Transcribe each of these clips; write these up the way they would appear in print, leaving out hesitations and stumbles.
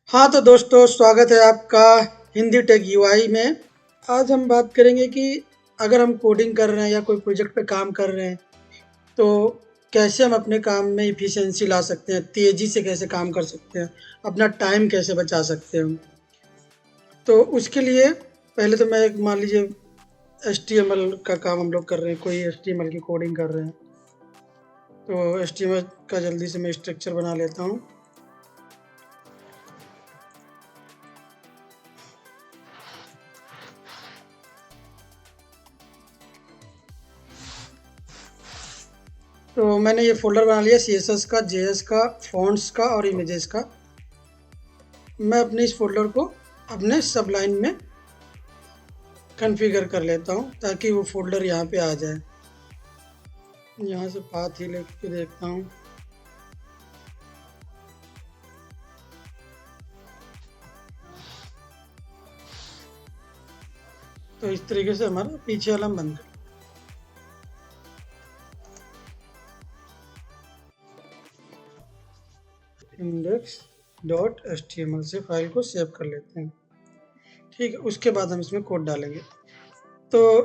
हाँ तो दोस्तों, स्वागत है आपका हिंदी टेक यूआई में। आज हम बात करेंगे कि अगर हम कोडिंग कर रहे हैं या कोई प्रोजेक्ट पे काम कर रहे हैं तो कैसे हम अपने काम में इफ़िशिएंसी ला सकते हैं, तेज़ी से कैसे काम कर सकते हैं, अपना टाइम कैसे बचा सकते हैं। तो उसके लिए पहले तो मैं एक मान लीजिए HTML का काम हम लोग कर रहे हैं, कोई HTML की कोडिंग कर रहे हैं। तो HTML का जल्दी से मैं स्ट्रक्चर बना लेता हूँ। तो मैंने ये फ़ोल्डर बना लिया CSS का, JS का, फ़ॉन्ट्स का और इमेजेस का। मैं अपने इस फ़ोल्डर को अपने सबलाइन में कॉन्फ़िगर कर लेता हूँ ताकि वो फ़ोल्डर यहाँ पे आ जाए। यहाँ से पाथ ही लेके देखता हूँ। तो इस तरीके से हमारा पीछे वाला बंद है। index.html से फाइल को सेव कर लेते हैं। ठीक है, उसके बाद हम इसमें कोड डालेंगे। तो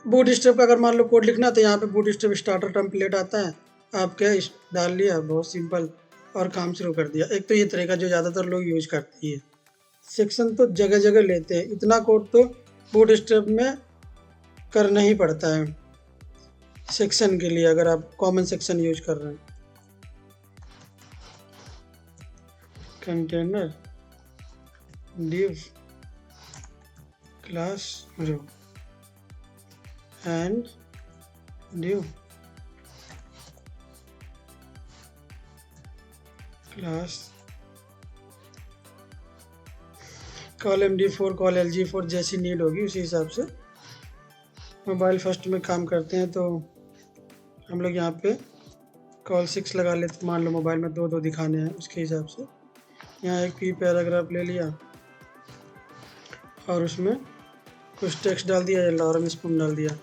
बूटस्ट्रैप का अगर मान लो कोड लिखना है तो यहाँ पे बूटस्ट्रैप स्टार्टर टेम्पलेट आता है, आप क्या डाल लिया, बहुत सिंपल, और काम शुरू कर दिया। एक तो ये तरीका जो ज़्यादातर लोग यूज करती है। सेक्शन तो जगह जगह लेते हैं, इतना कोड तो बूटस्ट्रैप में करना ही पड़ता है सेक्शन के लिए, अगर आप कॉमन सेक्शन यूज कर रहे हैं। Container div class row and div class call MD4 call LG4 जैसी नीड होगी उसी हिसाब से। मोबाइल फर्स्ट में काम करते हैं तो हम लोग यहाँ पे कॉल 6 लगा लेते, मान लो मोबाइल में दो दिखाने हैं उसके हिसाब से। यहाँ एक पी पैराग्राफ ले लिया और उसमें कुछ टेक्स्ट डाल दिया, अलार्म स्पून डाल दिया,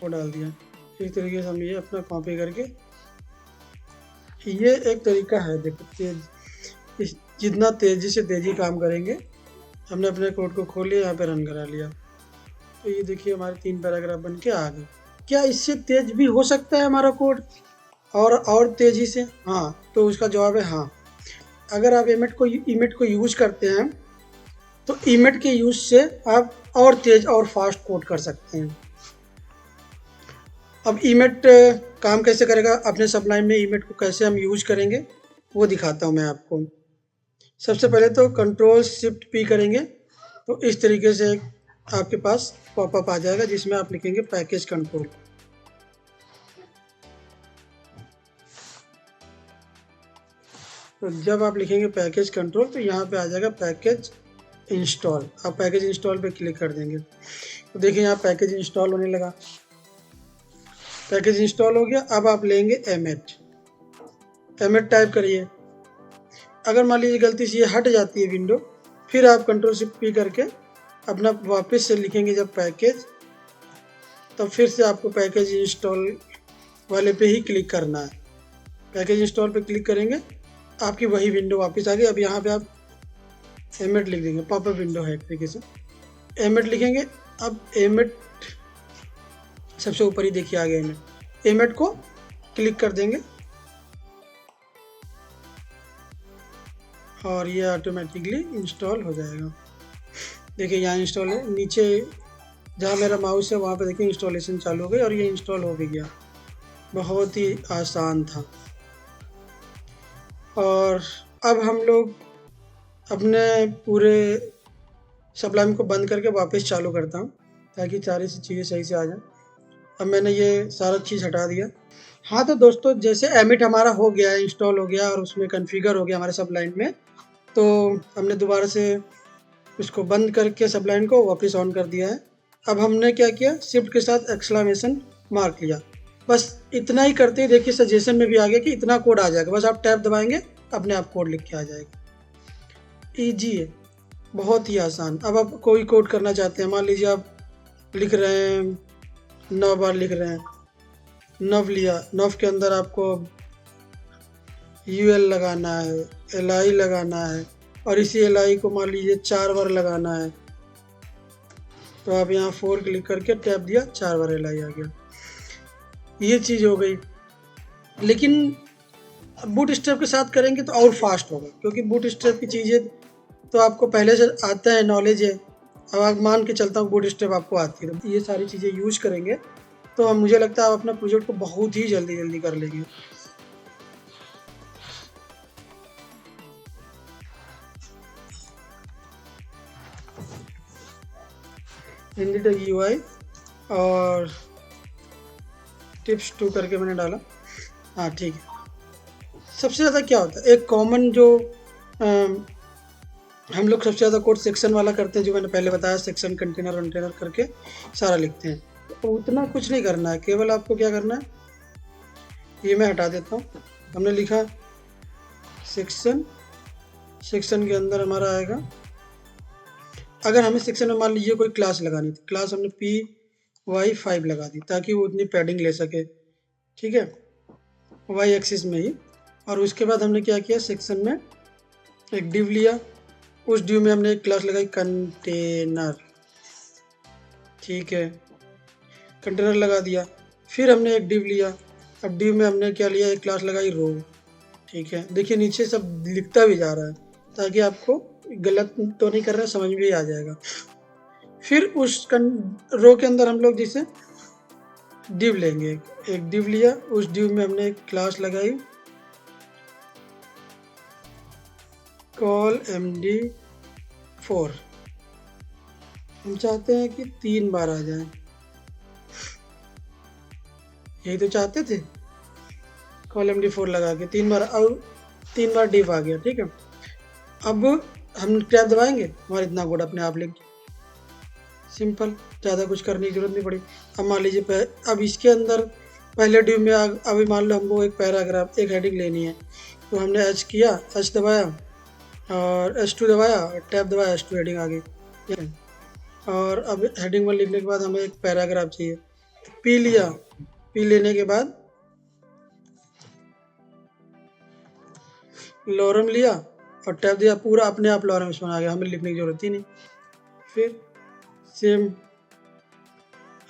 वो डाल दिया। इस तरीके से हम ये अपना कॉपी करके, ये एक तरीका है। देखो जितना तेज़ी से तेज़ी काम करेंगे। हमने अपने कोड को खोल लिया, यहाँ पे रन करा लिया, तो ये देखिए हमारे 3 पैराग्राफ बन के आ गए। क्या इससे तेज भी हो सकता है हमारा कोड और तेज़ी से? हाँ, तो उसका जवाब है हाँ। अगर आप इमेट को यूज करते हैं तो इमेट के यूज से आप और तेज और फास्ट कोड कर सकते हैं। अब इमेट काम कैसे करेगा, अपने सबलाइन में इमेट को कैसे हम यूज करेंगे वो दिखाता हूँ मैं आपको। सबसे पहले तो Ctrl+Shift+P करेंगे तो इस तरीके से आपके पास पॉपअप आ जाएगा जिसमें आप लिखेंगे पैकेज कंट्रोल। तो जब आप लिखेंगे पैकेज कंट्रोल तो यहाँ पे आ जाएगा पैकेज इंस्टॉल। आप पैकेज इंस्टॉल पे क्लिक कर देंगे तो देखिए यहाँ पैकेज इंस्टॉल होने लगा। पैकेज इंस्टॉल हो गया। अब आप लेंगे एमेट टाइप करिए। अगर मान लीजिए गलती से ये हट जाती है विंडो, फिर आप Ctrl+Shift+P करके अपना वापस से लिखेंगे जब पैकेज, तब फिर से आपको पैकेज इंस्टॉल वाले पे ही क्लिक करना है। पैकेज इंस्टॉल पे क्लिक करेंगे, आपकी वही विंडो वापस आ गई। अब यहाँ पे आप एमेट लिख देंगे, पॉपअप विंडो है एक तरीके से। एमेट लिखेंगे। अब एमेट सबसे ऊपर ही देखिए आ गया एमेट को क्लिक कर देंगे और ये ऑटोमेटिकली इंस्टॉल हो जाएगा। देखिए यहाँ इंस्टॉल है, नीचे जहाँ मेरा माउस है वहाँ पे देखिए इंस्टॉलेशन चालू हो गई और ये इंस्टॉल हो भी गया। बहुत ही आसान था। और अब हम लोग अपने पूरे सबलाइन को बंद करके वापस चालू करता हूँ ताकि सारी चीज़ें सही से आ जाए। अब मैंने ये सारा चीज़ हटा दिया। हाँ तो दोस्तों, जैसे एमिट हमारा हो गया, इंस्टॉल हो गया और उसमें कॉन्फ़िगर हो गया हमारे सबलाइन में, तो हमने दोबारा से उसको बंद करके सबलाइन को वापस ऑन कर दिया है। अब हमने क्या किया, शिफ्ट के साथ एक्सक्लेमेशन मार्क लिया। बस इतना ही करते ही देखिए सजेशन में भी आ गया कि इतना कोड आ जाएगा। बस आप टैब दबाएंगे, अपने आप कोड लिख के आ जाएगा। ईजी है, बहुत ही आसान। अब आप कोई कोड करना चाहते हैं, मान लीजिए आप लिख रहे हैं 9 बार लिख रहे हैं, नव लिया, नव के अंदर आपको UL लगाना है, LI लगाना है, और इसी LI को मान लीजिए 4 बार लगाना है, तो आप यहाँ 4 क्लिक करके टैप दिया, 4 बार LI आ गया। ये चीज़ हो गई। लेकिन बूट स्ट्रैप के साथ करेंगे तो और फास्ट होगा, क्योंकि बूट स्ट्रैप की चीज़ें तो आपको पहले से आता है, नॉलेज है। अब आप मान के चलता हूँ बूट स्ट्रैप आपको आती है, तो ये सारी चीज़ें यूज करेंगे तो मुझे लगता है आप अपना प्रोजेक्ट को बहुत ही जल्दी कर लेंगे। हिंदी टैग UI और टिप्स 2 करके मैंने डाला। हाँ ठीक है। सबसे ज़्यादा क्या होता है, एक कॉमन जो हम लोग सबसे ज़्यादा कोड सेक्शन वाला करते हैं, जो मैंने पहले बताया, सेक्शन कंटेनर वंटेनर करके सारा लिखते हैं। तो उतना कुछ नहीं करना है, केवल आपको क्या करना है, ये मैं हटा देता हूँ। हमने लिखा सेक्शन, सेक्शन के अंदर हमारा आएगा, अगर हमें सेक्शन में मान लीजिए कोई क्लास लगानी थी, क्लास हमने PY5 लगा दी ताकि वो उतनी पैडिंग ले सके, ठीक है, Y एक्सिस में ही। और उसके बाद हमने क्या किया, सेक्शन में एक डिव लिया, उस डिव में हमने एक क्लास लगाई कंटेनर, ठीक है, कंटेनर लगा दिया। फिर हमने एक डिव लिया, अब डिव में हमने क्या लिया, एक क्लास लगाई रो, ठीक है। देखिए नीचे सब लिखता भी जा रहा है ताकि आपको गलत तो नहीं कर रहे, समझ में भी आ जाएगा। फिर उस रो के अंदर हम लोग जैसे डिव लेंगे, एक डिव लिया, उस डिव में हमने एक क्लास लगाई कॉल MD4, हम चाहते हैं कि 3 बार आ जाए, यही तो चाहते थे, कॉल MD4 लगा के 3 बार, और 3 बार डिव आ गया, ठीक है। अब हम टैब दबाएंगे, हमारा इतना कोड अपने आप लिख गया, सिंपल, ज़्यादा कुछ करने की जरूरत नहीं पड़ी। अब मान लीजिए अब इसके अंदर पहले डिव में अभी मान लो हमको एक पैराग्राफ, एक हेडिंग लेनी है, तो हमने H किया, H दबाया और H2 दबाया, टैब दबाया, H2 हेडिंग आ गई। और अब हेडिंग 1 लिखने के बाद हमें एक पैराग्राफ चाहिए, P लिया, P लेने के बाद लॉरम लिया और टैब दिया, पूरा अपने आप लॉरम इसमें आ गया, हमें लिखने की जरूरत ही नहीं। फिर सेम,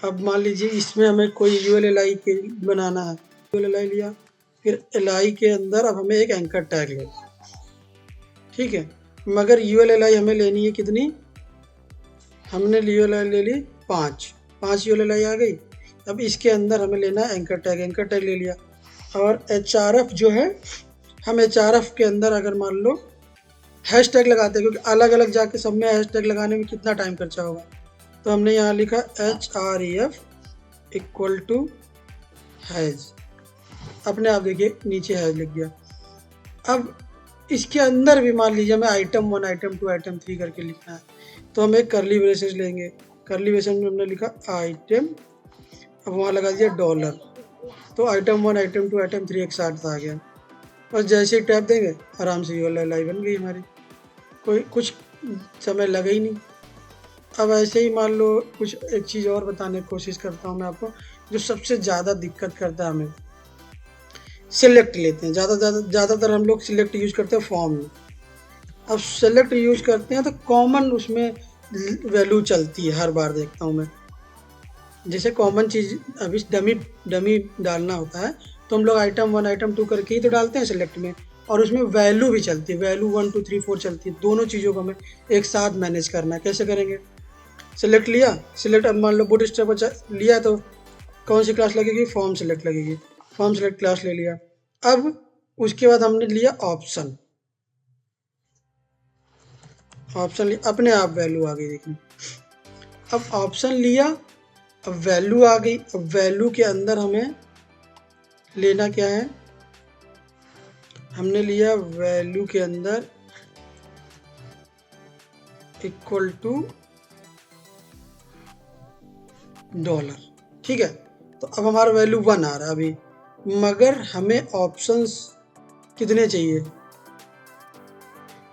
अब मान लीजिए इसमें हमें कोई ULLI के बनाना है, ULLI लिया, फिर LI के अंदर अब हमें एक एंकर टैग लेना, ठीक है। मगर ULLI हमें लेनी है कितनी, हमने ULLI ले ली 5 ULLI आ गई। अब इसके अंदर हमें लेना है एंकर टैग ले लिया। और HRF जो है, हम HRF के अंदर अगर मान लो हैशटैग लगाते हैं, क्योंकि अलग अलग जाके सब में हैशटैग लगाने में कितना टाइम खर्चा होगा, तो हमने यहाँ लिखा HREF इक्वल टू हैज, अपने आप देखिए नीचे हैज लिख गया। अब इसके अंदर भी मान लीजिए हमें आइटम 1, आइटम 2, आइटम 3 करके लिखना है, तो हम एक करली ब्रेसेस लेंगे, करली ब्रेसेस में हमने लिखा आइटम, अब वहाँ लगा दिया $, तो आइटम 1, आइटम 2, आइटम 3 एक साथ आ गया। बस जैसे ही टैप देंगे आराम से ULLI बन गई हमारी, कोई कुछ समय लगा ही नहीं। अब ऐसे ही मान लो कुछ एक चीज़ और बताने की कोशिश करता हूँ मैं आपको, जो सबसे ज़्यादा दिक्कत करता है हमें, सिलेक्ट लेते हैं, ज़्यादातर हम लोग सिलेक्ट यूज करते हैं फॉर्म में। अब सेलेक्ट यूज करते हैं तो कॉमन उसमें वैल्यू चलती है, हर बार देखता हूँ मैं, जैसे कॉमन चीज़ अभी डमी डालना होता है तो हम लोग आइटम 1, आइटम 2 करके ही तो डालते हैं सिलेक्ट में, और उसमें वैल्यू भी चलती है, वैल्यू 1, 2, 3, 4 चलती है। दोनों चीज़ों को हमें एक साथ मैनेज करना है। कैसे करेंगे, सिलेक्ट लिया, सिलेक्ट, अब मान लो बूट स्ट्रैप लिया तो कौन सी क्लास लगेगी, फॉर्म सिलेक्ट लगेगी, फॉर्म सिलेक्ट क्लास ले लिया। अब उसके बाद हमने लिया ऑप्शन, अपने आप वैल्यू आ गई, देखिए अब ऑप्शन लिया, अब वैल्यू आ गई। अब वैल्यू के अंदर हमें लेना क्या है, हमने लिया वैल्यू के अंदर इक्वल टू $, ठीक है। तो अब हमारा वैल्यू 1 आ रहा है अभी, मगर हमें ऑप्शंस कितने चाहिए,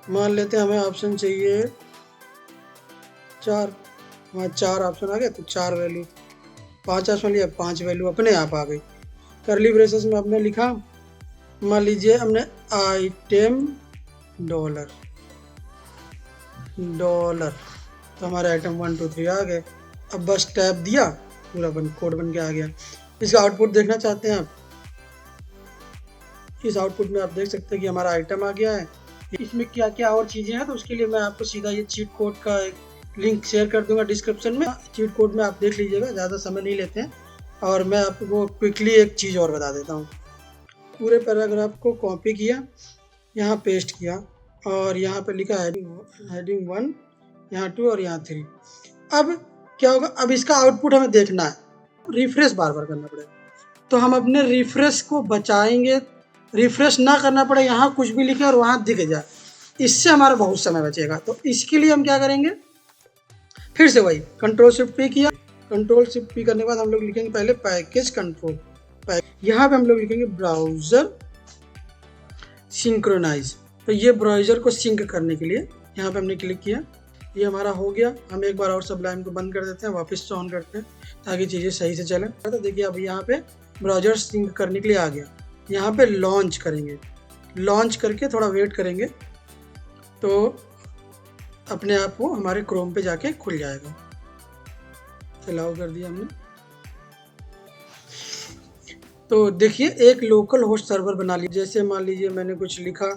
मान लेते हैं हमें ऑप्शन चाहिए 4, हमारे 4 ऑप्शन आ गए, तो 4 वैल्यू, 5 ऑप्शन लिया, 5 वैल्यू अपने आप आ गई। करली ब्रेसेस में हमने लिखा, मान लीजिए हमने आइटम डॉलर, तो हमारे आइटम 1 2 3 आ गए। अब बस टैप दिया, पूरा कोड बन के आ गया। इसका आउटपुट देखना चाहते हैं आप, इस आउटपुट में आप देख सकते हैं कि हमारा आइटम आ गया है। इसमें क्या क्या और चीज़ें हैं, तो उसके लिए मैं आपको सीधा ये चीट कोड का एक लिंक शेयर कर दूंगा डिस्क्रिप्शन में। चीट कोड में आप देख लीजिएगा, ज़्यादा समय नहीं लेते हैं। और मैं आपको क्विकली एक चीज़ और बता देता हूँ। पूरे पैराग्राफ को कॉपी किया, यहाँ पेस्ट किया, और यहाँ पे लिखा हेडिंग 1, यहाँ 2 और यहाँ 3। अब क्या होगा, अब इसका आउटपुट हमें देखना है, रिफ्रेश बार बार करना पड़ेगा। तो हम अपने रिफ्रेश को बचाएंगे, रिफ्रेश ना करना पड़े, यहाँ कुछ भी लिखे और वहाँ दिख जाए, इससे हमारा बहुत समय बचेगा। तो इसके लिए हम क्या करेंगे, फिर से वही कंट्रोल शिफ्ट पी किया। कंट्रोल शिफ्ट पी करने के बाद हम लोग लिखेंगे पहले पैकेज कंट्रोल, यहाँ पे हम लोग लिखेंगे ब्राउज़र सिंक्रोनाइज। तो ये ब्राउज़र को सिंक करने के लिए यहाँ पे हमने क्लिक किया, ये हमारा हो गया। हम एक बार और सबलाइन को बंद कर देते हैं, वापस से ऑन करते हैं ताकि चीज़ें सही से चलें। तो देखिए अब यहाँ पे ब्राउज़र सिंक करने के लिए आ गया। यहाँ पे लॉन्च करेंगे, लॉन्च करके थोड़ा वेट करेंगे तो अपने आप वो हमारे क्रोम पे जाके खुल जाएगा। अलाउ कर दिया हमने। तो देखिए एक लोकल होस्ट सर्वर बना लिया। जैसे मान लीजिए मैंने कुछ लिखा,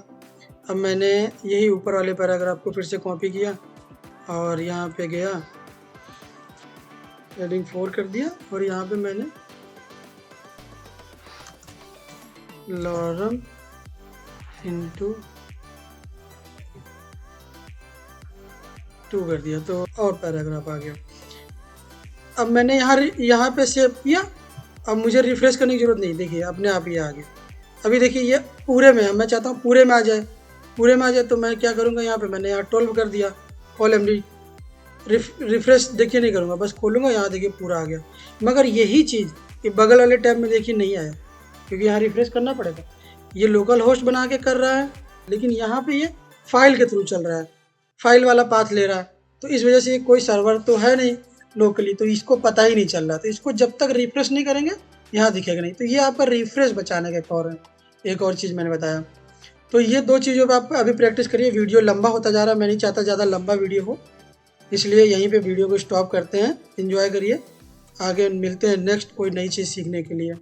अब मैंने यही ऊपर वाले पैराग्राफ को फिर से कॉपी किया और यहाँ पे गया, हेडिंग 4 कर दिया, और यहाँ पे मैंने लॉरम इंटू 2 कर दिया, तो और पैराग्राफ आ गया। अब मैंने यहाँ पे सेव किया। अब मुझे रिफ्रेश करने की जरूरत नहीं, देखिए अपने आप ही आ गया। अभी देखिए ये पूरे में है, मैं चाहता हूँ पूरे में आ जाए, पूरे में आ जाए। तो मैं क्या करूँगा, यहाँ पे मैंने यहाँ 12 कर दिया, कॉल एमडी। रिफ्रेश देखिए नहीं करूँगा, बस खोलूँगा, यहाँ देखिए पूरा आ गया। मगर यही चीज़ ये बगल वाले टैब में देखिए नहीं आया, क्योंकि यहाँ रिफ्रेश करना पड़ेगा। ये लोकल होस्ट बना के कर रहा है, लेकिन यहाँ पे ये फाइल के थ्रू चल रहा है, फाइल वाला पाथ ले रहा है। तो इस वजह से कोई सर्वर तो है नहीं लोकली, तो इसको पता ही नहीं चल रहा। तो इसको जब तक रिफ्रेश नहीं करेंगे यहाँ दिखेगा नहीं। तो ये आपका रिफ्रेश बचाने का एक और चीज़ मैंने बताया। तो ये 2 चीज़ों पे आप अभी प्रैक्टिस करिए। वीडियो लंबा होता जा रहा है, मैं नहीं चाहता ज़्यादा लंबा वीडियो हो, इसलिए यहीं पे वीडियो को स्टॉप करते हैं। एंजॉय करिए, आगे मिलते हैं नेक्स्ट कोई नई चीज़ सीखने के लिए।